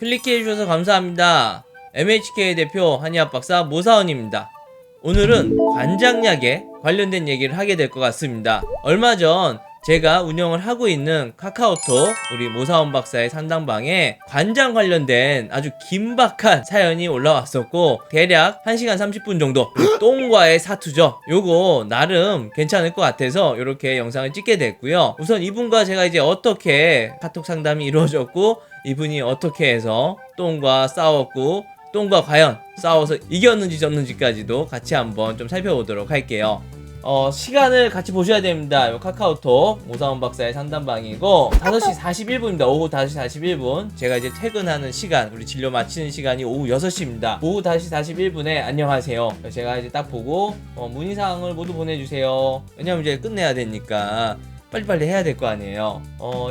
클릭해주셔서 감사합니다. MHK 대표 한의학 박사 모사원입니다. 오늘은 관장약에 관련된 얘기를 하게 될 것 같습니다. 얼마 전 제가 운영을 하고 있는 카카오톡 우리 모사원 박사의 상담방에 관장 관련된 아주 긴박한 사연이 올라왔었고, 대략 1시간 30분 정도 똥과의 사투죠. 요거 나름 괜찮을 것 같아서 이렇게 영상을 찍게 됐고요. 우선 이분과 제가 이제 어떻게 카톡 상담이 이루어졌고, 이분이 어떻게 해서 똥과 싸웠고, 똥과 과연 싸워서 이겼는지 졌는지까지도 같이 한번 좀 살펴보도록 할게요. 시간을 같이 보셔야 됩니다. 요 카카오톡 모사원 박사의 상담방이고 5시 41분입니다. 오후 5시 41분. 제가 이제 퇴근하는 시간, 우리 진료 마치는 시간이 오후 6시입니다. 오후 5시 41분에 안녕하세요. 제가 이제 딱 보고 문의사항을 모두 보내주세요. 왜냐면 이제 끝내야 되니까 빨리빨리 해야 될 거 아니에요.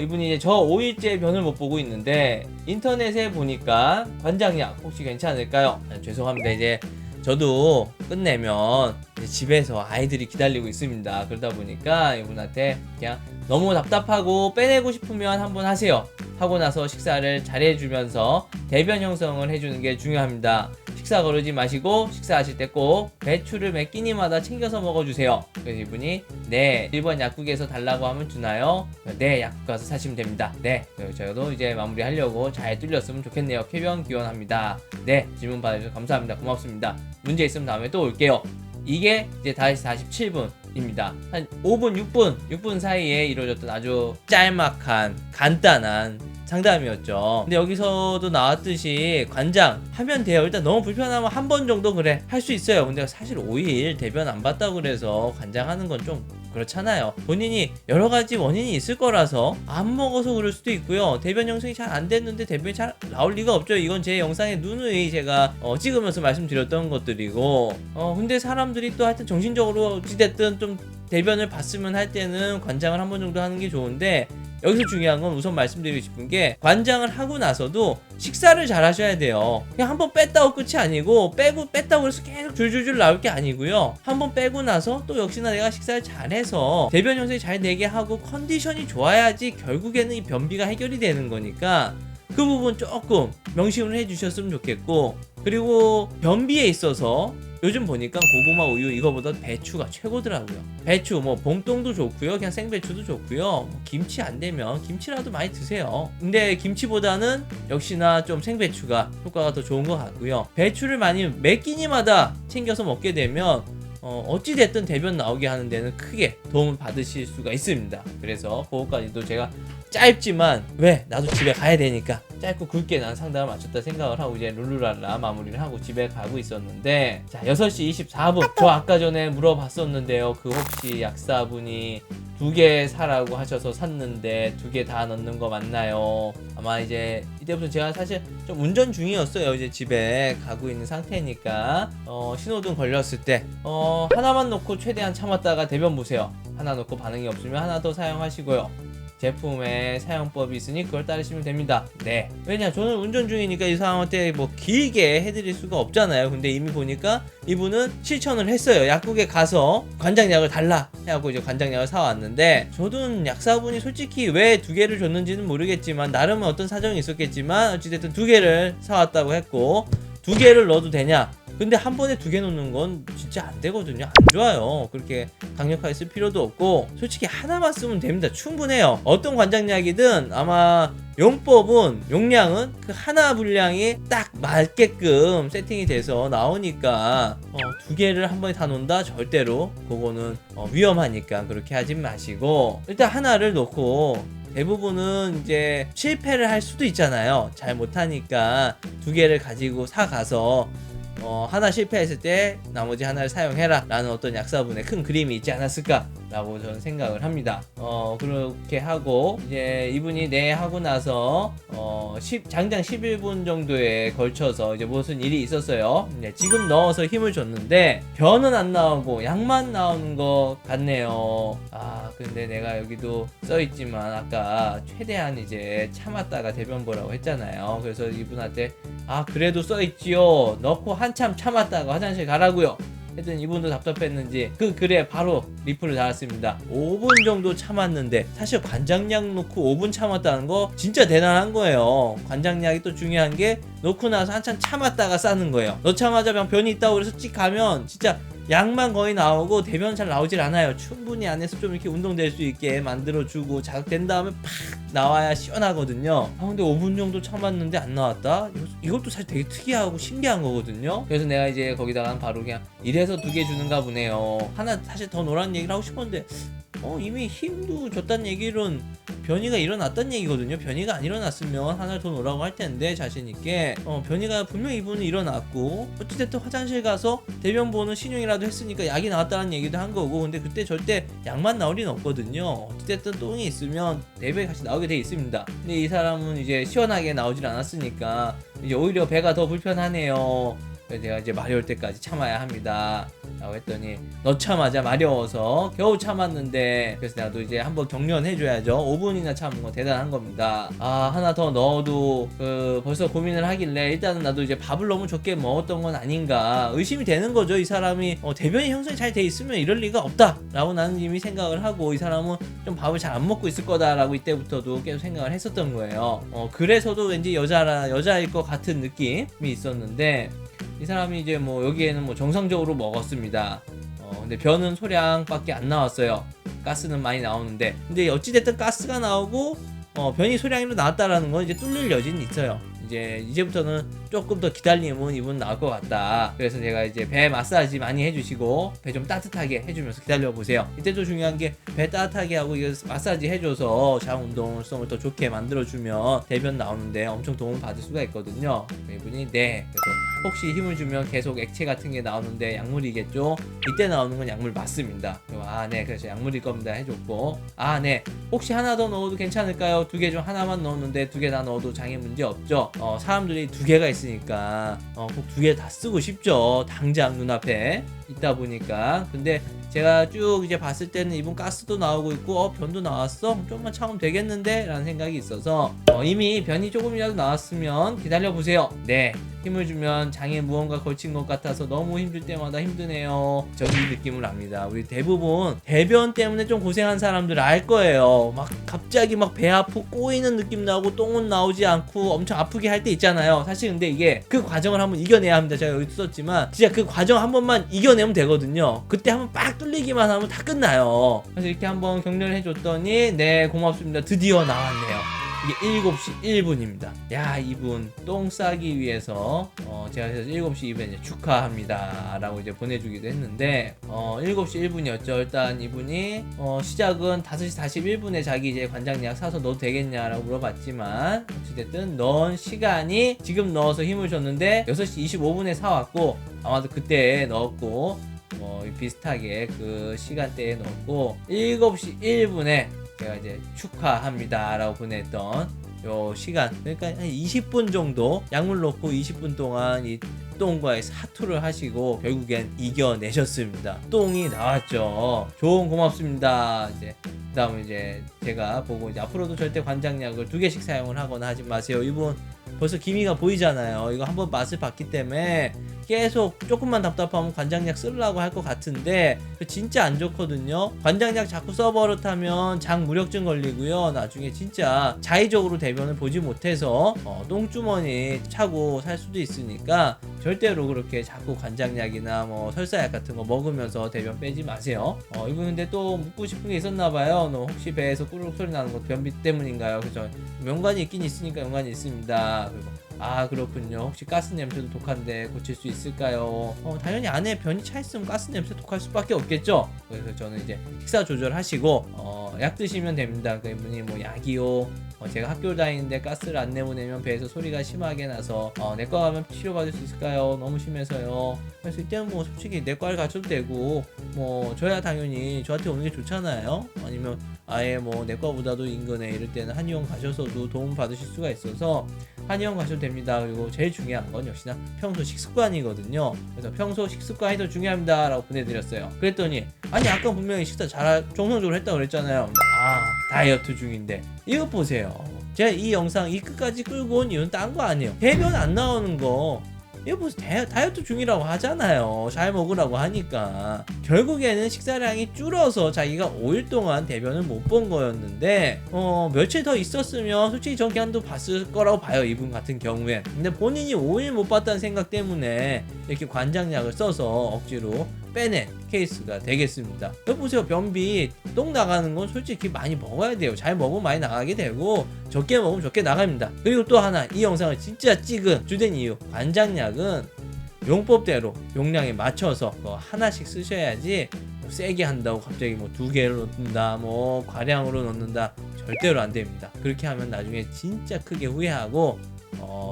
이분이 이제 저 5일째 변을 못 보고 있는데 인터넷에 보니까 관장약 혹시 괜찮을까요? 죄송합니다. 이제 저도 끝내면 이제 집에서 아이들이 기다리고 있습니다. 그러다 보니까 이분한테 그냥 너무 답답하고 빼내고 싶으면 한번 하세요. 하고 나서 식사를 잘 해주면서 대변 형성을 해주는 게 중요합니다. 식사 거르지 마시고 식사하실 때 꼭 배추를 매 끼니마다 챙겨서 먹어주세요. 그래서 이분이 네, 1번 약국에서 달라고 하면 주나요? 네, 약국 가서 사시면 됩니다. 네, 저도 이제 마무리하려고 잘 뚫렸으면 좋겠네요. 쾌변 기원합니다. 네, 질문 받아주셔서 감사합니다. 고맙습니다. 문제 있으면 다음에 또 올게요. 이게 이제 5시 47분입니다. 한 5분, 6분 사이에 이루어졌던 아주 짤막한 간단한 상담이었죠. 근데 여기서도 나왔듯이 관장 하면 돼요. 일단 너무 불편하면 한 번 정도 그래 할 수 있어요. 근데 사실 5일 대변 안 봤다고 그래서 관장하는 건 좀 그렇잖아요. 본인이 여러 가지 원인이 있을 거라서 안 먹어서 그럴 수도 있고요. 대변 형성이 잘 안 됐는데 대변이 잘 나올 리가 없죠. 이건 제 영상에 누누이 제가 찍으면서 말씀드렸던 것들이고, 근데 사람들이 또 하여튼 정신적으로 어찌됐든 좀 대변을 봤으면 할 때는 관장을 한 번 정도 하는 게 좋은데, 여기서 중요한 건 우선 말씀드리고 싶은 게 관장을 하고 나서도 식사를 잘 하셔야 돼요. 그냥 한번 뺐다고 끝이 아니고 뺐다고 해서 계속 줄줄줄 나올 게 아니고요. 한번 빼고 나서 또 역시나 내가 식사를 잘해서 대변 형성이 잘 되게 하고 컨디션이 좋아야지 결국에는 이 변비가 해결이 되는 거니까 그 부분 조금 명심을 해주셨으면 좋겠고, 그리고 변비에 있어서 요즘 보니까 고구마 우유 이거보다 배추가 최고더라고요. 배추 뭐 봉똥도 좋고요, 그냥 생배추도 좋고요. 뭐 김치 안 되면 김치라도 많이 드세요. 근데 김치보다는 역시나 좀 생배추가 효과가 더 좋은 것 같고요. 배추를 많이 매 끼니마다 챙겨서 먹게 되면 어찌됐든 대변 나오게 하는 데는 크게 도움을 받으실 수가 있습니다. 그래서 그거까지도 제가 짧지만, 왜 나도 집에 가야 되니까 짧고 굵게 난 상담을 마쳤다 생각을 하고 이제 룰루랄라 마무리를 하고 집에 가고 있었는데, 자 6시 24분 저 아까 전에 물어봤었는데요. 그 혹시 약사분이 2개 사라고 하셔서 샀는데 2개 다 넣는 거 맞나요? 아마 이제 이때부터 제가 사실 좀 운전 중이었어요. 이제 집에 가고 있는 상태니까 신호등 걸렸을 때 하나만 놓고 최대한 참았다가 대변 보세요. 하나 놓고 반응이 없으면 하나 더 사용하시고요. 제품의 사용법이 있으니 그걸 따르시면 됩니다. 네. 왜냐, 저는 운전 중이니까 이 상황한테 뭐 길게 해드릴 수가 없잖아요. 근데 이미 보니까 이분은 실천을 했어요. 약국에 가서 관장약을 달라 해갖고 이제 관장약을 사왔는데, 저도 약사분이 솔직히 왜 2개를 줬는지는 모르겠지만 나름은 어떤 사정이 있었겠지만 어찌됐든 2개를 사왔다고 했고, 2개를 넣어도 되냐? 근데 한 번에 2개 놓는 건 진짜 안 되거든요. 안 좋아요. 그렇게 강력하게 쓸 필요도 없고, 솔직히 하나만 쓰면 됩니다. 충분해요. 어떤 관장약이든 아마 용량은 그 하나 분량이 딱 맞게끔 세팅이 돼서 나오니까 2개를 한 번에 다 놓는다? 절대로 그거는 위험하니까 그렇게 하지 마시고, 일단 하나를 놓고, 대부분은 이제 실패를 할 수도 있잖아요. 잘 못하니까 2개를 가지고 사가서 하나 실패했을 때 나머지 하나를 사용해라 라는 어떤 약사분의 큰 그림이 있지 않았을까 라고 저는 생각을 합니다. 그렇게 하고 이제 이분이 네 하고 나서 장장 11분 정도에 걸쳐서 이제 무슨 일이 있었어요. 지금 넣어서 힘을 줬는데 변은 안 나오고 약만 나오는 것 같네요. 근데 내가 여기도 써있지만 아까 최대한 이제 참았다가 대변 보라고 했잖아요. 그래서 이분한테 그래도 써있지요, 넣고 한참 참았다가 화장실 가라고요 했더니 이분도 답답했는지 그 글에 바로 리플을 달았습니다. 5분 정도 참았는데, 사실 관장약 놓고 5분 참았다는 거 진짜 대단한 거예요. 관장약이 또 중요한 게 놓고 나서 한참 참았다가 싸는 거예요. 넣자마자 변이 있다고 그래서 찍 가면 진짜 약만 거의 나오고 대변 잘 나오질 않아요. 충분히 안에서 좀 이렇게 운동될 수 있게 만들어주고 자극된 다음에 팍 나와야 시원하거든요. 근데 5분 정도 참았는데 안 나왔다? 이것도 사실 되게 특이하고 신기한 거거든요. 그래서 내가 이제 거기다가 바로 그냥 이래서 2개 주는가 보네요. 하나 사실 더 노라는 얘기를 하고 싶었는데 이미 힘도 줬다는 얘기는 변이가 일어났다는 얘기거든요. 변이가 안 일어났으면 하나 더 놓으라고 할 텐데, 자신있게 변이가 분명히 이분은 일어났고 어찌됐든 화장실 가서 대변 보는 신용이라도 했으니까 약이 나왔다는 얘기도 한 거고, 근데 그때 절대 약만 나올 리는 없거든요. 어찌됐든 똥이 있으면 대변이 같이 나오게 돼 있습니다. 근데 이 사람은 이제 시원하게 나오질 않았으니까 이제 오히려 배가 더 불편하네요. 그래서 내가 이제 마려울 때까지 참아야 합니다 라고 했더니, 넣자마자 마려워서 겨우 참았는데, 그래서 내가 또 이제 한번 격려해줘야죠. 5분이나 참은 건 대단한 겁니다. 하나 더 넣어도 벌써 고민을 하길래 일단은 나도 이제 밥을 너무 적게 먹었던 건 아닌가 의심이 되는 거죠. 이 사람이 대변이 형성이 잘 돼 있으면 이럴 리가 없다 라고 나는 이미 생각을 하고, 이 사람은 좀 밥을 잘 안 먹고 있을 거다 라고 이때부터도 계속 생각을 했었던 거예요. 그래서도 왠지 여자일 것 같은 느낌이 있었는데, 이 사람이 이제 여기에는 정상적으로 먹었습니다. 근데 변은 소량밖에 안 나왔어요. 가스는 많이 나오는데, 근데 어찌됐든 가스가 나오고 변이 소량으로 나왔다라는 건 이제 뚫릴 여지는 있어요. 이제부터는 조금 더 기다리면 이분 나올 것 같다. 그래서 제가 이제 배 마사지 많이 해주시고 배 좀 따뜻하게 해주면서 기다려 보세요. 이때도 중요한 게 배 따뜻하게 하고 이거 마사지 해줘서 장 운동성을 더 좋게 만들어주면 대변 나오는데 엄청 도움 받을 수가 있거든요. 이분이 그래서 혹시 힘을 주면 계속 액체 같은 게 나오는데 약물이겠죠? 이때 나오는 건 약물 맞습니다. 그래서 약물일 겁니다 해줬고, 혹시 하나 더 넣어도 괜찮을까요? 2개 중 하나만 넣었는데 2개 다 넣어도 장애 문제 없죠? 사람들이 2개가 있으니까 꼭 2개 다 쓰고 싶죠. 당장 눈앞에 있다 보니까. 근데 제가 쭉 이제 봤을 때는 이분 가스도 나오고 있고 변도 나왔어? 좀만 참으면 되겠는데? 라는 생각이 있어서 이미 변이 조금이라도 나왔으면 기다려보세요. 힘을 주면 장에 무언가 걸친 것 같아서 너무 힘들 때마다 힘드네요. 저 이 느낌을 압니다. 우리 대부분 대변 때문에 좀 고생한 사람들 알 거예요. 갑자기 배 아프고 꼬이는 느낌 나고 똥은 나오지 않고 엄청 아프게 할 때 있잖아요. 사실 근데 이게 그 과정을 한번 이겨내야 합니다. 제가 여기 썼지만 진짜 그 과정 한 번만 이겨내면 되거든요. 그때 한번 빡 뚫리기만 하면 다 끝나요. 그래서 이렇게 한번 격려를 해줬더니 고맙습니다. 드디어 나왔네요. 이게 7시 1분입니다. 이분 똥 싸기 위해서 제가 그래서 7시 2분에 축하합니다 라고 이제 보내주기도 했는데 7시 1분이었죠. 일단 이분이 시작은 5시 41분에 자기 이제 관장약 사서 넣어도 되겠냐라고 물어봤지만, 어찌됐든 넣은 시간이 지금 넣어서 힘을 줬는데 6시 25분에 사왔고, 아마도 그때 넣었고 비슷하게 그 시간대에 넣었고 7시 1분에 제가 이제 축하합니다 라고 보냈던 요 시간, 그러니까 한 20분 정도 약물 넣고 20분 동안 이 똥과의 사투를 하시고 결국엔 이겨내셨습니다. 똥이 나왔죠. 조언 고맙습니다. 그다음에 이제 제가 보고 앞으로도 절대 관장약을 2개씩 사용을 하거나 하지 마세요. 이분 벌써 기미가 보이잖아요. 이거 한번 맛을 봤기 때문에 계속 조금만 답답하면 관장약 쓰려고 할 것 같은데 진짜 안 좋거든요. 관장약 자꾸 써버릇하면 장 무력증 걸리고요. 나중에 진짜 자의적으로 대변을 보지 못해서 똥주머니 차고 살 수도 있으니까 절대로 그렇게 자꾸 관장약이나 설사약 같은 거 먹으면서 대변 빼지 마세요. 이거 근데 또 묻고 싶은 게 있었나봐요. 너 혹시 배에서 꾸르륵 소리 나는 거 변비 때문인가요? 그래서 연관이 있긴 있으니까 연관이 있습니다. 그리고 그렇군요. 혹시 가스 냄새도 독한데 고칠 수 있을까요? 당연히 안에 변이 차 있으면 가스 냄새 독할 수밖에 없겠죠. 그래서 저는 이제 식사 조절하시고 약 드시면 됩니다. 그분이 약이요, 제가 학교를 다니는데 가스를 안 내보내면 배에서 소리가 심하게 나서 내과 가면 치료받을 수 있을까요? 너무 심해서요. 그래서 이때는 솔직히 내과를 가셔도 되고 저야 당연히 저한테 오는 게 좋잖아요. 아니면 아예 내과보다도 인근에 이럴 때는 한의원 가셔서도 도움 받으실 수가 있어서 한의원 가셔도 됩니다. 그리고 제일 중요한 건 역시나 평소 식습관이거든요. 그래서 평소 식습관이 더 중요합니다 라고 보내드렸어요. 그랬더니 아까 분명히 식사 정상적으로 했다고 그랬잖아요. 다이어트 중인데 이거 보세요. 제가 이 영상 이 끝까지 끌고 온 이유는 딴 거 아니에요. 대변 안 나오는 거 이거 무슨 다이어트 중이라고 하잖아요. 잘 먹으라고 하니까. 결국에는 식사량이 줄어서 자기가 5일 동안 대변을 못 본 거였는데 며칠 더 있었으면 솔직히 전 그냥 또 봤을 거라고 봐요, 이분 같은 경우엔. 근데 본인이 5일 못 봤다는 생각 때문에 이렇게 관장약을 써서 억지로 빼낸 케이스가 되겠습니다. 여기 보세요. 변비 똥 나가는 건 솔직히 많이 먹어야 돼요. 잘 먹으면 많이 나가게 되고 적게 먹으면 적게 나갑니다. 그리고 또 하나, 이 영상을 진짜 찍은 주된 이유, 관장약은 용법대로 용량에 맞춰서 하나씩 쓰셔야지 뭐 세게 한다고 갑자기 뭐 2개를 넣는다, 뭐 과량으로 넣는다, 절대로 안 됩니다. 그렇게 하면 나중에 진짜 크게 후회하고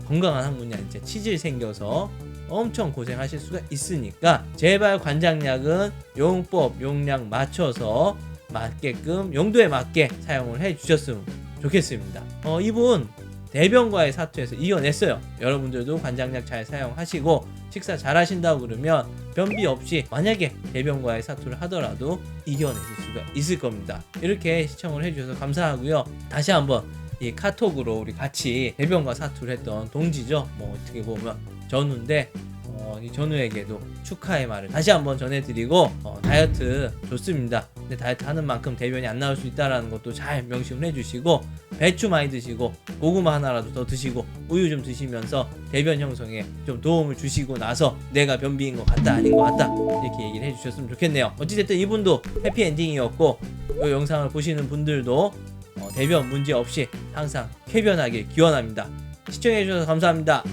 건강한 항문이 아니라 치질 생겨서 엄청 고생하실 수가 있으니까 제발 관장약은 용법 용량 맞춰서 맞게끔 용도에 맞게 사용을 해 주셨으면 좋겠습니다. 이분 대변과의 사투에서 이겨냈어요. 여러분들도 관장약 잘 사용하시고 식사 잘 하신다고 그러면 변비 없이 만약에 대변과의 사투를 하더라도 이겨내실 수가 있을 겁니다. 이렇게 시청을 해주셔서 감사하고요. 다시 한번 이 카톡으로 우리 같이 대변과 사투를 했던 동지죠. 뭐 어떻게 보면 전우인데 이 전우에게도 축하의 말을 다시 한번 전해드리고 다이어트 좋습니다. 근데 다이어트 하는 만큼 대변이 안 나올 수 있다는 것도 잘 명심을 해주시고 배추 많이 드시고 고구마 하나라도 더 드시고 우유 좀 드시면서 대변 형성에 좀 도움을 주시고 나서 내가 변비인 것 같다 아닌 것 같다 이렇게 얘기를 해주셨으면 좋겠네요. 어찌됐든 이분도 해피엔딩이었고 이 영상을 보시는 분들도 대변 문제 없이 항상 쾌변하길 기원합니다. 시청해주셔서 감사합니다.